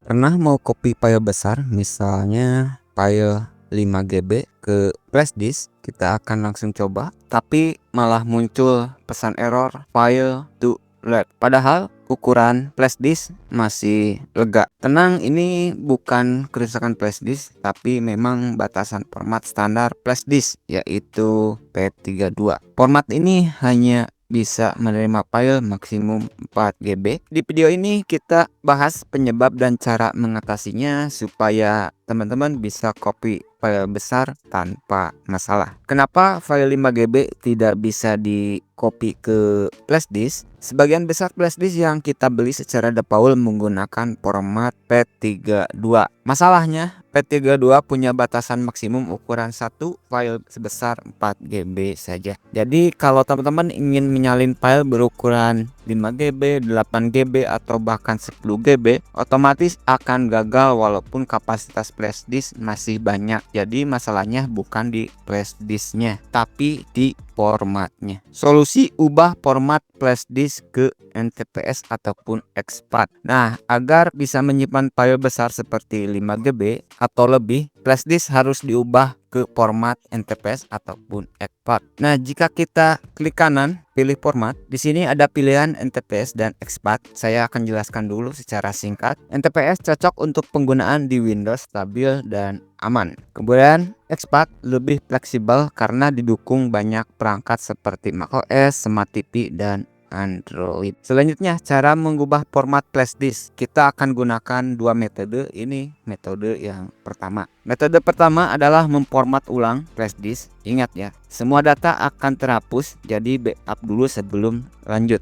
Pernah mau copy file besar, misalnya file 5 GB ke flash disk, kita akan langsung coba, tapi malah muncul pesan error file to load. Padahal ukuran flash disk masih lega. Tenang, ini bukan kerusakan flash disk, tapi memang batasan format standar flash disk, yaitu FAT32. Format ini hanya bisa menerima file maksimum 4 GB. Di video ini kita bahas penyebab dan cara mengatasinya supaya teman-teman bisa copy file besar tanpa masalah. Kenapa file 5 GB tidak bisa di copy ke flash disk? Sebagian besar flash disk yang kita beli secara default menggunakan format FAT32. Masalahnya, FAT32 punya batasan maksimum ukuran satu file sebesar 4 GB saja. Jadi kalau teman-teman ingin menyalin file berukuran 5 GB, 8 GB atau bahkan 10 GB, otomatis akan gagal walaupun kapasitas flash disk masih banyak. Jadi masalahnya bukan di flash disknya, tapi di formatnya. Solusi: ubah format flash disk ke NTFS ataupun exFAT. Nah, agar bisa menyimpan file besar seperti 5 GB atau lebih, flash disk harus diubah ke format NTFS ataupun exFAT. Nah, jika kita klik kanan pilih format, di sini ada pilihan NTFS dan exFAT. Saya akan jelaskan dulu secara singkat. NTFS cocok untuk penggunaan di Windows stabil dan aman. Kemudian exFAT lebih fleksibel karena didukung banyak perangkat seperti macOS, Smart TV dan Android. Selanjutnya, cara mengubah format flash disk. Kita akan gunakan dua metode. Ini metode yang pertama. Metode pertama adalah memformat ulang flash disk. Ingat ya, semua data akan terhapus, jadi backup dulu sebelum lanjut.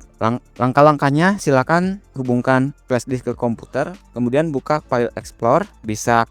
Langkah-langkahnya, silakan hubungkan flash disk ke komputer, kemudian buka File Explorer, bisa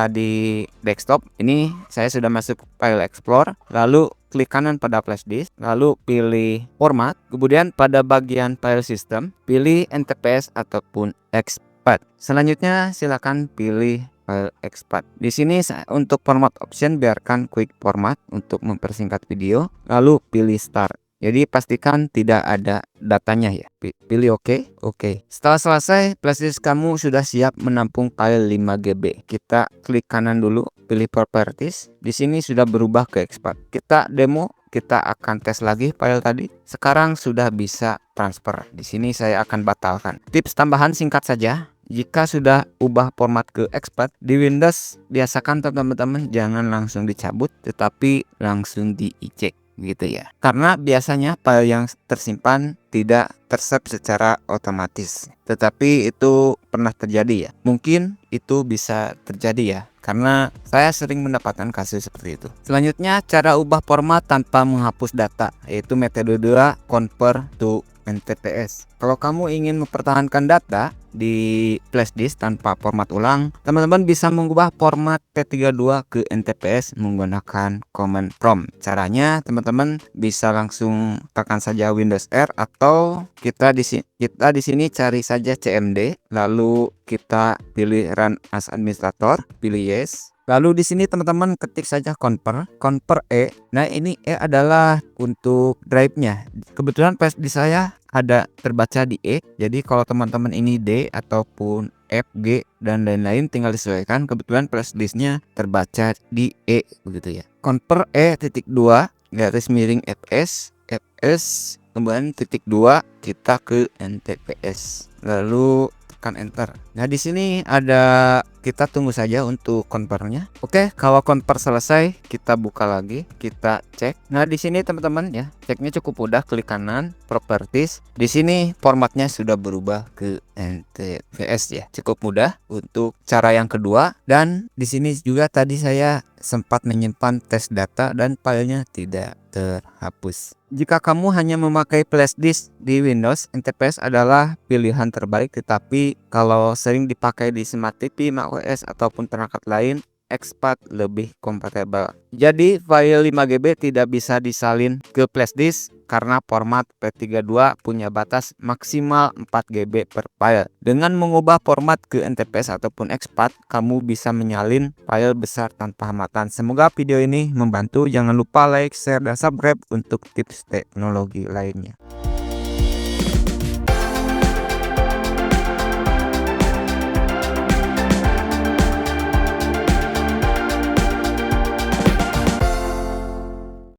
di desktop. Ini saya sudah masuk File Explorer, lalu klik kanan pada flash disk, lalu pilih format, kemudian pada bagian file system pilih NTFS ataupun exFAT. Selanjutnya silakan pilih file exFAT. Di sini untuk format option biarkan quick format untuk mempersingkat video, lalu pilih start. Jadi pastikan tidak ada datanya ya. Pilih OK. Oke. Setelah selesai, flash disk kamu sudah siap menampung file 5 GB. Kita klik kanan dulu, pilih properties. Di sini sudah berubah ke exFAT. Kita demo, kita akan tes lagi file tadi. Sekarang sudah bisa transfer. Di sini saya akan batalkan. Tips tambahan singkat saja. Jika sudah ubah format ke exFAT di Windows, biasakan teman-teman jangan langsung dicabut, tetapi langsung di-eject gitu ya, karena biasanya file yang tersimpan tidak tersave secara otomatis. Tetapi itu pernah terjadi ya, mungkin itu bisa terjadi ya, karena saya sering mendapatkan kasus seperti itu. Selanjutnya, cara ubah format tanpa menghapus data, yaitu metode 2, convert to NTFS. Kalau kamu ingin mempertahankan data di flash disk tanpa format ulang, teman-teman bisa mengubah format FAT32 ke NTFS menggunakan command prompt. Caranya, teman-teman bisa langsung tekan saja Windows R, atau kita di sini cari saja CMD, lalu kita pilih run as administrator, pilih yes. Lalu di sini teman-teman ketik saja convert E. Nah, ini E adalah untuk drive-nya. Kebetulan flash disk saya ada terbaca di E. Jadi kalau teman-teman ini D ataupun F, G dan lain-lain tinggal disesuaikan. Kebetulan flash disknya terbaca di E begitu ya. Convert E titik 2 garis miring fs kemudian titik 2 kita ke NTFS. Lalu tekan enter. Nah, di sini ada, kita tunggu saja untuk convertnya. Oke, kalau convert selesai, kita buka lagi, kita cek. Nah, di sini teman-teman ya, ceknya cukup mudah, klik kanan, properties. Di sini formatnya sudah berubah ke NTFS ya. Cukup mudah untuk cara yang kedua, dan di sini juga tadi saya sempat menyimpan test data dan filenya tidak terhapus. Jika kamu hanya memakai flash disk di Windows, NTFS adalah pilihan terbaik, tetapi kalau sering dipakai di Smart TV, macOS ataupun perangkat lain, exFAT lebih kompatibel. Jadi file 5 GB tidak bisa disalin ke flash disk karena format FAT32 punya batas maksimal 4 GB per file. Dengan mengubah format ke NTFS ataupun exFAT, kamu bisa menyalin file besar tanpa hambatan. Semoga video ini membantu. Jangan lupa like, share, dan subscribe untuk tips teknologi lainnya.